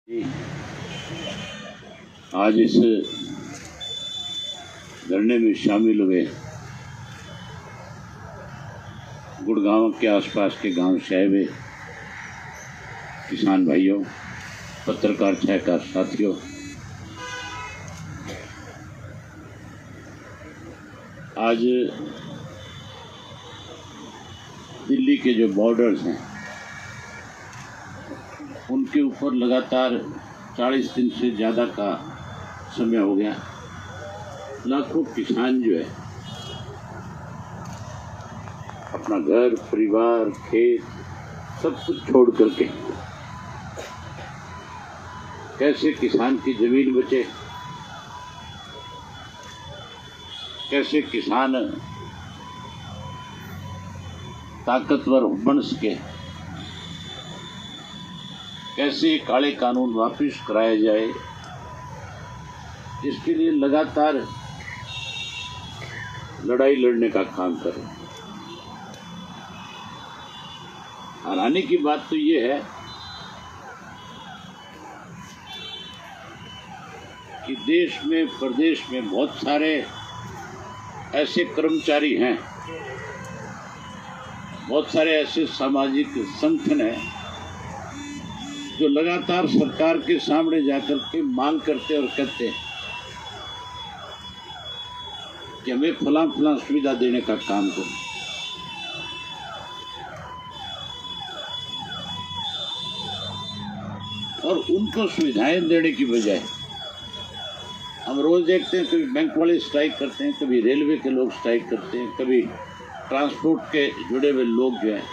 आज इस धरने में शामिल हुए गुड़गांव के आसपास के गांव से आए हुए किसान भाइयों, पत्रकार छायाकार साथियों, आज दिल्ली के जो बॉर्डर्स हैं उनके ऊपर लगातार 40 दिन से ज़्यादा का समय हो गया। लाखों किसान जो है अपना घर, परिवार, खेत सब कुछ छोड़ करके कैसे किसान की जमीन बचे, कैसे किसान ताकतवर बन सके, कैसे काले कानून वापस कराया जाए, इसके लिए लगातार लड़ाई लड़ने का काम करें। हैरानी की बात तो ये है कि देश में, प्रदेश में बहुत सारे ऐसे कर्मचारी हैं, बहुत सारे ऐसे सामाजिक संगठन हैं जो लगातार सरकार के सामने जाकर के मांग करते और कहते हैं कि हमें फलां सुविधा देने का काम करो। और उनको सुविधाएं देने की बजाय हम रोज देखते हैं कभी बैंक वाले स्ट्राइक करते हैं, कभी रेलवे के लोग स्ट्राइक करते हैं, कभी ट्रांसपोर्ट के जुड़े हुए लोग जो हैं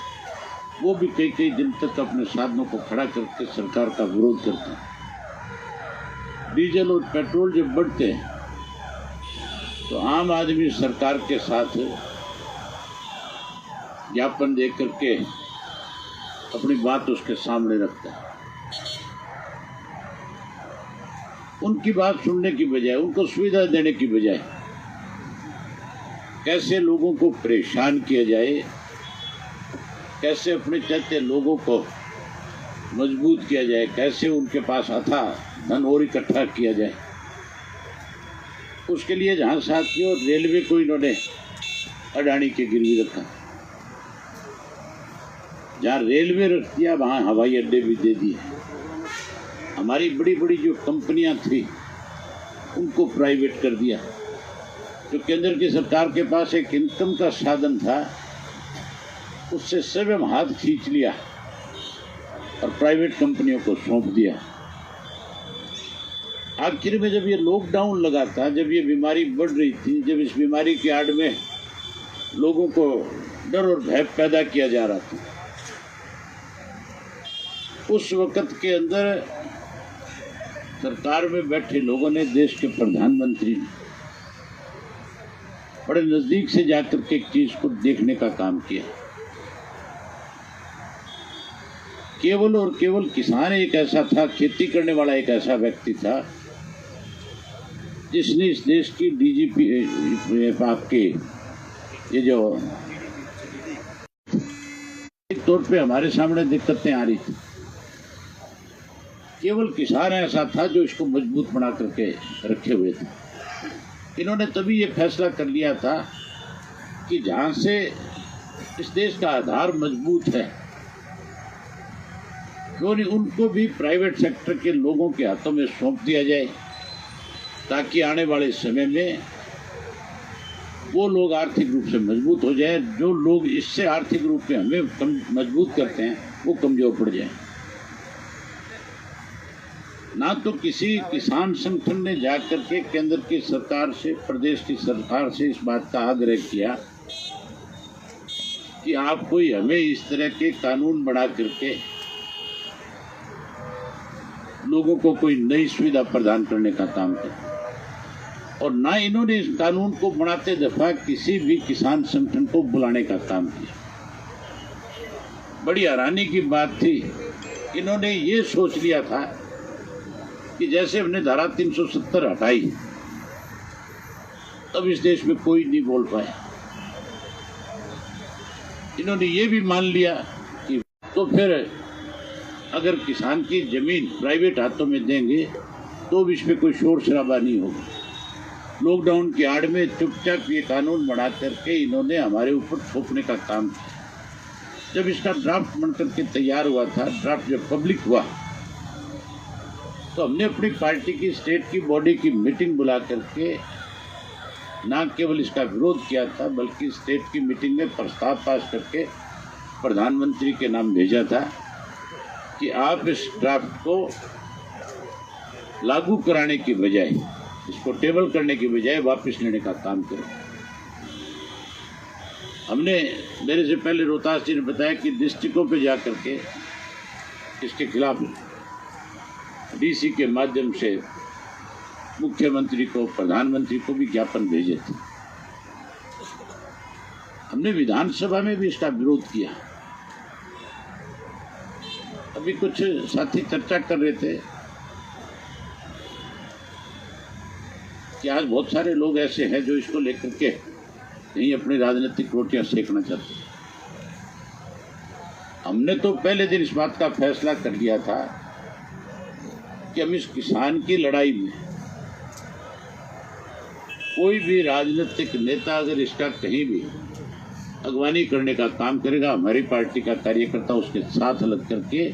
वो भी कई दिन तक अपने साधनों को खड़ा करके सरकार का विरोध करते हैं। डीजल और पेट्रोल जब बढ़ते हैं तो आम आदमी सरकार के साथ ज्ञापन दे करके अपनी बात उसके सामने रखता है। उनकी बात सुनने की बजाय, उनको सुविधा देने की बजाय कैसे लोगों को परेशान किया जाए, कैसे अपने चलते लोगों को मजबूत किया जाए, कैसे उनके पास अथाह धन और इकट्ठा किया जाए, उसके लिए जहां साथियों रेलवे को इन्होंने अडानी के गिरवी रखा, जहां रेलवे रख दिया वहां हवाई अड्डे भी दे दिए। हमारी बड़ी बड़ी जो कंपनियां थी उनको प्राइवेट कर दिया। जो केंद्र की सरकार के पास एक इनकम का साधन था उससे स्वयं हाथ खींच लिया और प्राइवेट कंपनियों को सौंप दिया। आखिर में जब ये लॉकडाउन लगा था, जब ये बीमारी बढ़ रही थी, जब इस बीमारी की आड़ में लोगों को डर और भय पैदा किया जा रहा था, उस वक्त के अंदर सरकार में बैठे लोगों ने, देश के प्रधानमंत्री ने बड़े नजदीक से जाकर के एक चीज को देखने का काम किया। केवल और केवल किसान एक ऐसा था, खेती करने वाला एक ऐसा व्यक्ति था जिसने इस देश की डीजीपी आपके ये जो एक तौर पे हमारे सामने दिक्कतें आ रही थी, केवल किसान ऐसा था जो इसको मजबूत बना करके रखे हुए थे। इन्होंने तभी ये फैसला कर लिया था कि जहां से इस देश का आधार मजबूत है, क्यों नहीं उनको भी प्राइवेट सेक्टर के लोगों के हाथों में सौंप दिया जाए, ताकि आने वाले समय में वो लोग आर्थिक रूप से मजबूत हो जाए। जो लोग इससे आर्थिक रूप में हमें मजबूत करते हैं वो कमजोर पड़ जाए। ना तो किसी किसान संगठन ने जाकर के केंद्र की सरकार से, प्रदेश की सरकार से इस बात का आग्रह किया कि आप कोई हमें इस तरह के कानून बना करके लोगों को कोई नई सुविधा प्रदान करने का काम किया। और ना इन्होंने इस कानून को बनाते दफा किसी भी किसान संगठन को बुलाने का काम किया। बड़ी हैरानी की बात थी, इन्होंने ये सोच लिया था कि जैसे हमने धारा 370 हटाई तब इस देश में कोई नहीं बोल पाया। इन्होंने ये भी मान लिया कि तो फिर अगर किसान की जमीन प्राइवेट हाथों में देंगे तो भी इस पर कोई शोर शराबा नहीं होगा। लॉकडाउन की आड़ में चुपचाप ये कानून बना करके इन्होंने हमारे ऊपर थोपने का काम किया। जब इसका ड्राफ्ट बनकर के तैयार हुआ था, ड्राफ्ट जब पब्लिक हुआ, तो हमने अपनी पार्टी की स्टेट की बॉडी की मीटिंग बुला करके ना केवल इसका विरोध किया था, बल्कि स्टेट की मीटिंग में प्रस्ताव पास करके प्रधानमंत्री के नाम भेजा था कि आप इस ड्राफ्ट को लागू कराने की बजाय, इसको टेबल करने की बजाय वापस लेने का काम करें। हमने, मेरे से पहले रोहतास जी ने बताया कि डिस्ट्रिक्टों पे जा करके इसके खिलाफ डीसी के माध्यम से मुख्यमंत्री को, प्रधानमंत्री को भी ज्ञापन भेजे थे। हमने विधानसभा में भी इसका विरोध किया। अभी कुछ साथी चर्चा कर रहे थे कि आज बहुत सारे लोग ऐसे हैं जो इसको लेकर के नहीं अपनी राजनीतिक रोटियां सेकना चाहते। हमने तो पहले दिन इस बात का फैसला कर लिया था कि हम इस किसान की लड़ाई में कोई भी राजनीतिक नेता अगर इसका कहीं भी अगवानी करने का काम करेगा, हमारी पार्टी का कार्यकर्ता उसके साथ लग करके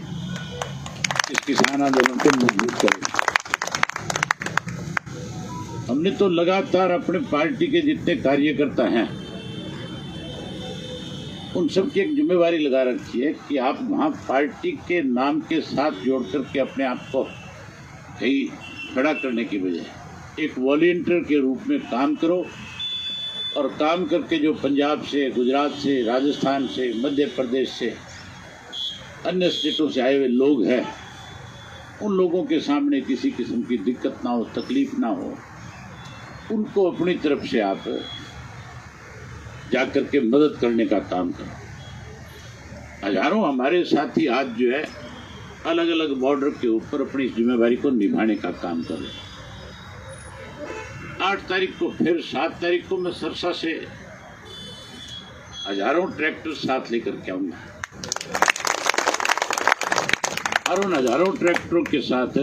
इस किसान आंदोलन को मजबूत करेगा। हमने तो लगातार अपने पार्टी के जितने कार्यकर्ता हैं उन सब की एक जिम्मेवारी लगा रखी है कि आप वहाँ पार्टी के नाम के साथ जोड़ करके अपने आप को कहीं खड़ा करने की बजाय एक वॉलंटियर के रूप में काम करो, और काम करके जो पंजाब से, गुजरात से, राजस्थान से, मध्य प्रदेश से, अन्य स्टेटों से आए हुए लोग हैं, उन लोगों के सामने किसी किस्म की दिक्कत ना हो, तकलीफ ना हो, उनको अपनी तरफ से आप जाकर के मदद करने का काम करो। हजारों हमारे साथी आज जो है अलग अलग बॉर्डर के ऊपर अपनी जिम्मेवारी को निभाने का काम कर रहे हैं। 8 तारीख को, फिर 7 तारीख को मैं सरसा से हजारों ट्रैक्टर साथ लेकर के आऊंगा, और उन हजारों ट्रैक्टरों के साथ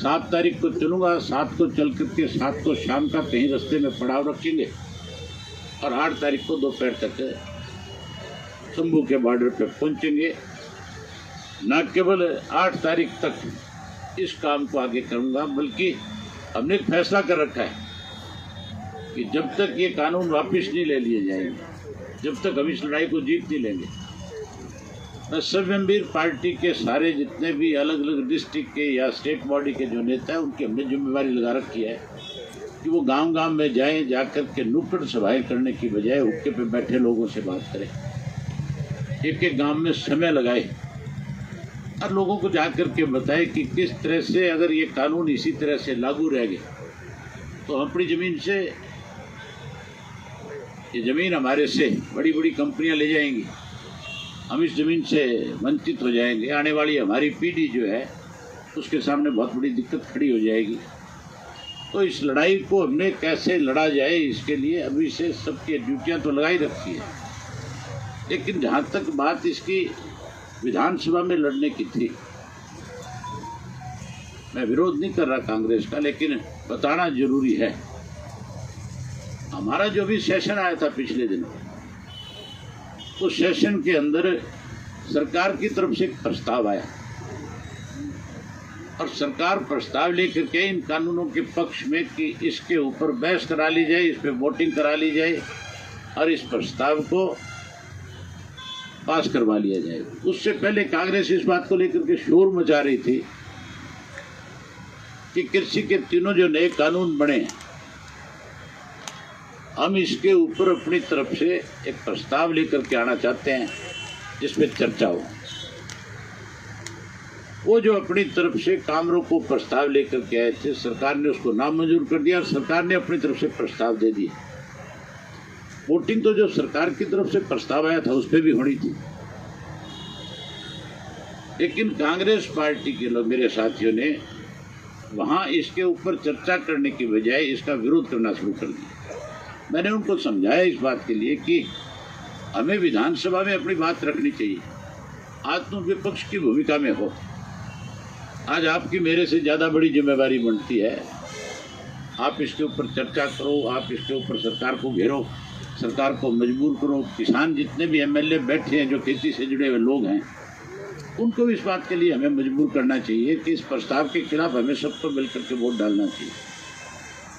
7 तारीख को चलूंगा। 7 को चल करके 7 को शाम का कहीं रास्ते में पड़ाव रखेंगे, और 8 तारीख को दोपहर तक शंभू के बॉर्डर पर पहुंचेंगे। न केवल 8 तारीख तक इस काम को आगे करूंगा, बल्कि हमने एक फैसला कर रखा है कि जब तक ये कानून वापस नहीं ले लिए जाएंगे, जब तक हम इस लड़ाई को जीत नहीं लेंगे, मैं सव्यमवीर पार्टी के सारे जितने भी अलग अलग डिस्ट्रिक्ट के या स्टेट बॉडी के जो नेता हैं, उनकी हमने जिम्मेवारी लगा रखी है कि वो गांव-गांव में जाएं, जाकर के नुक्कड़ सभाएं करने की बजाय हुक्के पे बैठे लोगों से बात करें, एक एक गांव में समय लगाए और लोगों को जाकर के बताएं कि किस तरह से अगर ये कानून इसी तरह से लागू रह गए तो अपनी ज़मीन से, ये ज़मीन हमारे से बड़ी बड़ी कंपनियां ले जाएंगी, हम इस ज़मीन से वंचित हो जाएंगे। आने वाली हमारी पीढ़ी जो है उसके सामने बहुत बड़ी दिक्कत खड़ी हो जाएगी। तो इस लड़ाई को हमने कैसे लड़ा जाए, इसके लिए अभी से सबकी ड्यूटियां तो लगाई रखी है, लेकिन जहाँ तक बात इसकी विधानसभा में लड़ने की थी, मैं विरोध नहीं कर रहा कांग्रेस का, लेकिन बताना जरूरी है। हमारा जो भी सेशन आया था पिछले दिन, उस सेशन के अंदर सरकार की तरफ से एक प्रस्ताव आया, और सरकार प्रस्ताव लेकर के इन कानूनों के पक्ष में कि इसके ऊपर बहस करा ली जाए, इस पे वोटिंग करा ली जाए और इस प्रस्ताव को पास करवा लिया जाए। उससे पहले कांग्रेस इस बात को लेकर के शोर मचा रही थी कि कृषि के तीनों जो नए कानून बने, हम इसके ऊपर अपनी तरफ से एक प्रस्ताव लेकर के आना चाहते हैं जिसमें चर्चा हो। वो जो अपनी तरफ से कामरों को प्रस्ताव लेकर के आए थे, सरकार ने उसको नामंजूर कर दिया और सरकार ने अपनी तरफ से प्रस्ताव दे दिया। वोटिंग तो जो सरकार की तरफ से प्रस्ताव आया था उस पर भी होनी थी, लेकिन कांग्रेस पार्टी के लोग, मेरे साथियों ने वहां इसके ऊपर चर्चा करने की बजाय इसका विरोध करना शुरू कर दिया। मैंने उनको समझाया इस बात के लिए कि हमें विधानसभा में अपनी बात रखनी चाहिए, आत्मविपक्ष की भूमिका में हो, आज आपकी मेरे से ज़्यादा बड़ी जिम्मेवारी बनती है। आप इसके ऊपर चर्चा करो, आप इसके ऊपर सरकार को घेरो, सरकार को मजबूर करो। किसान जितने भी एमएलए बैठे हैं जो खेती से जुड़े हुए लोग हैं, उनको भी इस बात के लिए हमें मजबूर करना चाहिए कि इस प्रस्ताव के खिलाफ हमें सबको मिलकर के वोट डालना चाहिए।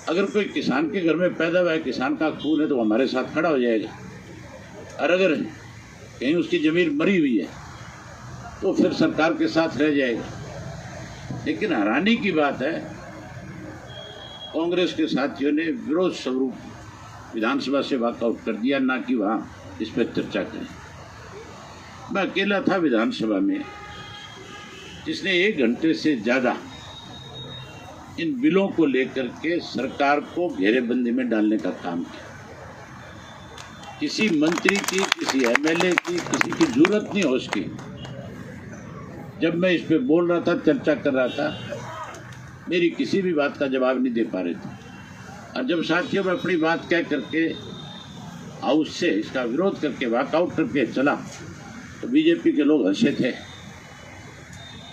अगर कोई किसान के घर में पैदा हुआ है, किसान का खून है, तो हमारे साथ खड़ा हो जाएगा। और अगर कहीं उसकी ज़मीन मरी हुई है तो फिर सरकार के साथ रह जाएगा। लेकिन हैरानी की बात है, कांग्रेस के साथियों ने विरोध स्वरूप विधानसभा से वॉकआउट कर दिया, ना कि वहाँ इस पर चर्चा करें। मैं अकेला था विधानसभा में जिसने 1 घंटे से ज़्यादा इन बिलों को लेकर के सरकार को घेरेबंदी में डालने का काम किया। किसी मंत्री की, किसी एमएलए की, किसी की जरूरत नहीं हो उसकी। जब मैं इस पे बोल रहा था, चर्चा कर रहा था, मेरी किसी भी बात का जवाब नहीं दे पा रहे थे। और जब साथियों में अपनी बात कह करके हाउस से इसका विरोध करके वॉकआउट करके चला, तो बीजेपी के लोग हंसे थे।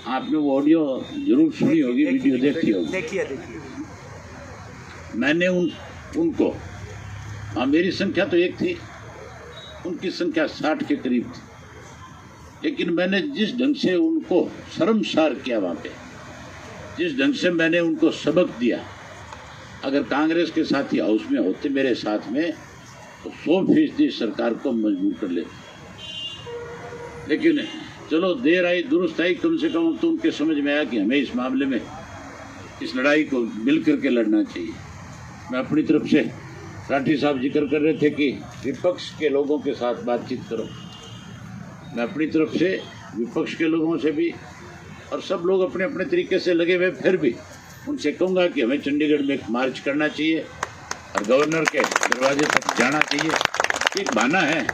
आपने वो ऑडियो जरूर सुनी होगी, वीडियो देखी होगी। देखिए मैंने उनको मेरी संख्या तो 1 थी, उनकी संख्या 60 के करीब थी, लेकिन मैंने जिस ढंग से उनको शर्मसार किया, वहाँ पे जिस ढंग से मैंने उनको सबक दिया, अगर कांग्रेस के साथी हाउस में होते मेरे साथ में, तो 100% सरकार को मजबूर कर लेते। लेकिन चलो देर आई दुरुस्त आई, कम से कम तो उनके समझ में आया कि हमें इस मामले में इस लड़ाई को मिल करके लड़ना चाहिए। मैं अपनी तरफ से, राठी साहब जिक्र कर रहे थे कि विपक्ष के लोगों के साथ बातचीत करो, मैं अपनी तरफ से विपक्ष के लोगों से भी, और सब लोग अपने अपने तरीके से लगे हुए, फिर भी उनसे कहूँगा कि हमें चंडीगढ़ में एक मार्च करना चाहिए और गवर्नर के दरवाजे तक जाना चाहिए। एक बहाना है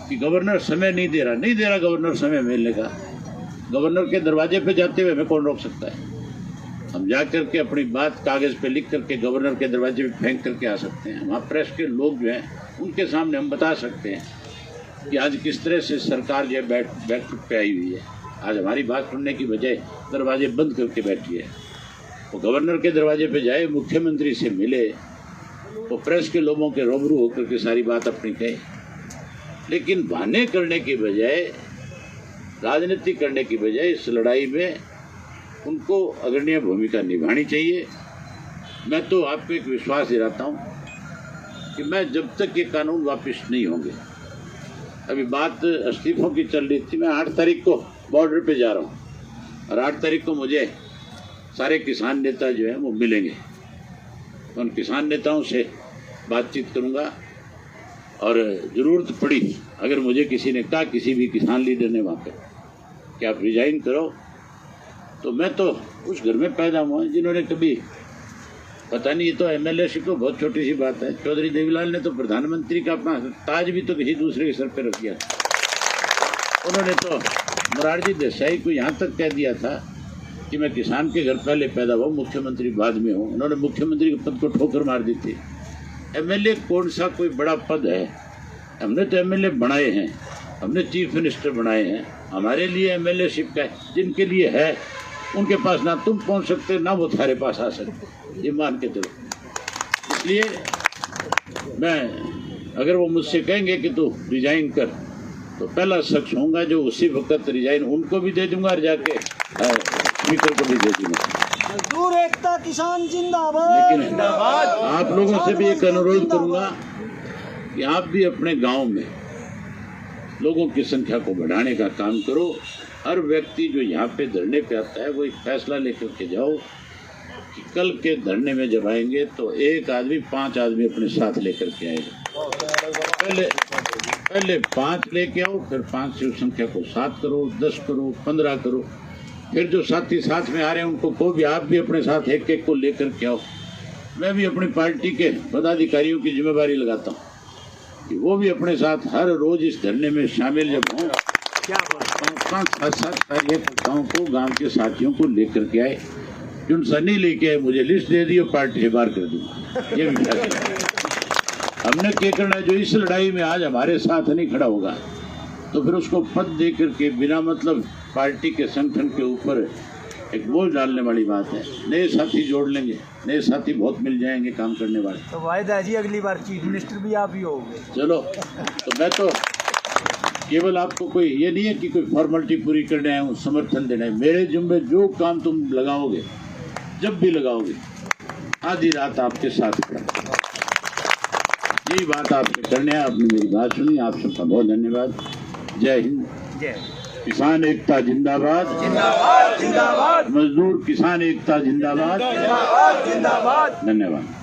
कि गवर्नर समय नहीं दे रहा गवर्नर समय मिलने का। गवर्नर के दरवाजे पे जाते हुए हमें कौन रोक सकता है? हम जा करके अपनी बात कागज़ पे लिख करके गवर्नर के दरवाजे पे फेंक करके आ सकते हैं। वहाँ प्रेस के लोग जो हैं उनके सामने हम बता सकते हैं कि आज किस तरह से सरकार जो है बैठक पे आई हुई है। आज हमारी बात सुनने की बजाय दरवाजे बंद करके बैठी है। वो गवर्नर के दरवाजे पे जाए, मुख्यमंत्री से मिले, वो प्रेस के लोगों के रूबरू होकर के सारी बात अपनी कहे। लेकिन बहाने करने की बजाय, राजनीति करने की बजाय इस लड़ाई में उनको अग्रणी भूमिका निभानी चाहिए। मैं तो आपको एक विश्वास दिलाता हूँ कि मैं जब तक ये कानून वापस नहीं होंगे, अभी बात इस्तीफों की चल रही थी, मैं 8 तारीख को बॉर्डर पे जा रहा हूँ और 8 तारीख को मुझे सारे किसान नेता जो हैं वो मिलेंगे। तो उन किसान नेताओं से बातचीत करूँगा और ज़रूरत पड़ी, अगर मुझे किसी ने कहा, किसी भी किसान लीडर ने वहाँ पे कि आप रिजाइन करो, तो मैं तो उस घर में पैदा हुआ जिन्होंने कभी, पता नहीं, ये तो एमएलए-शिप तो बहुत छोटी सी बात है। चौधरी देवीलाल ने तो प्रधानमंत्री का अपना ताज भी तो किसी दूसरे के सर पे रख दिया। उन्होंने तो मोरारजी देसाई को यहाँ तक कह दिया था कि मैं किसान के घर पहले पैदा हुआ, मुख्यमंत्री बाद में हूँ। उन्होंने मुख्यमंत्री के पद को ठोकर मार दी थी। एमएलए कौन सा कोई बड़ा पद है? हमने तो एमएलए बनाए हैं, हमने चीफ मिनिस्टर बनाए हैं। हमारे लिए एमएलए-शिप का है, जिनके लिए है उनके पास ना तुम पहुंच सकते ना वो तुम्हारे पास आ सकते, ये मान के चलो। इसलिए मैं, अगर वो मुझसे कहेंगे कि तू रिजाइन कर, तो पहला शख्स होऊंगा जो उसी वक्त रिजाइन उनको भी दे दूंगा और जाके स्पीकर को भी दे दूंगा। मजदूर एकता किसान जिंदाबाद। लेकिन आप लोगों से भी एक अनुरोध करूंगा कि आप भी अपने गांव में लोगों की संख्या को बढ़ाने का काम करो। हर व्यक्ति जो यहाँ पे धरने पे आता है वो एक फैसला लेकर के जाओ कि कल के धरने में जब आएंगे तो 1 आदमी 5 आदमी अपने साथ लेकर के आएगा। पहले 5 लेके आओ, फिर 5 से उस संख्या को 7 करो, 10 करो, 15 करो। फिर जो साथी साथ में आ रहे हैं उनको को भी आप भी अपने साथ एक को लेकर के आओ। मैं भी अपनी पार्टी के पदाधिकारियों की जिम्मेदारी लगाता हूँ कि वो भी अपने साथ हर रोज इस धरने में शामिल जब हों, 5-7 कार्यकर्ताओं को, गांव के साथियों को लेकर के आए। जो सनी लेके आए, मुझे लिस्ट दे दी और पार्टी से बाहर कर दूंगा। ये भी हमने क्या करना, जो इस लड़ाई में आज हमारे साथ नहीं खड़ा होगा तो फिर उसको पद दे करके बिना मतलब पार्टी के संगठन के ऊपर एक बोझ डालने वाली बात है। नए साथी जोड़ लेंगे, नए साथी बहुत मिल जाएंगे काम करने वाले। तो वायदा जी अगली बार चीफ मिनिस्टर भी आप ही होंगे। चलो, तो मैं तो केवल आपको कोई ये नहीं है कि कोई फॉर्मेलिटी पूरी करने आया हूँ, समर्थन देना है। मेरे जिम्मे जो काम तुम लगाओगे, जब भी लगाओगे, आधी रात आपके साथ खड़ा, यही बात आपसे करने है। आपने मेरी बात सुनी, आप सबका बहुत धन्यवाद। जय हिंद, जय किसान एकता जिंदाबाद, जिंदाबाद जिंदाबाद, मजदूर किसान एकता जिंदाबाद, जिंदाबाद जिंदाबाद। धन्यवाद।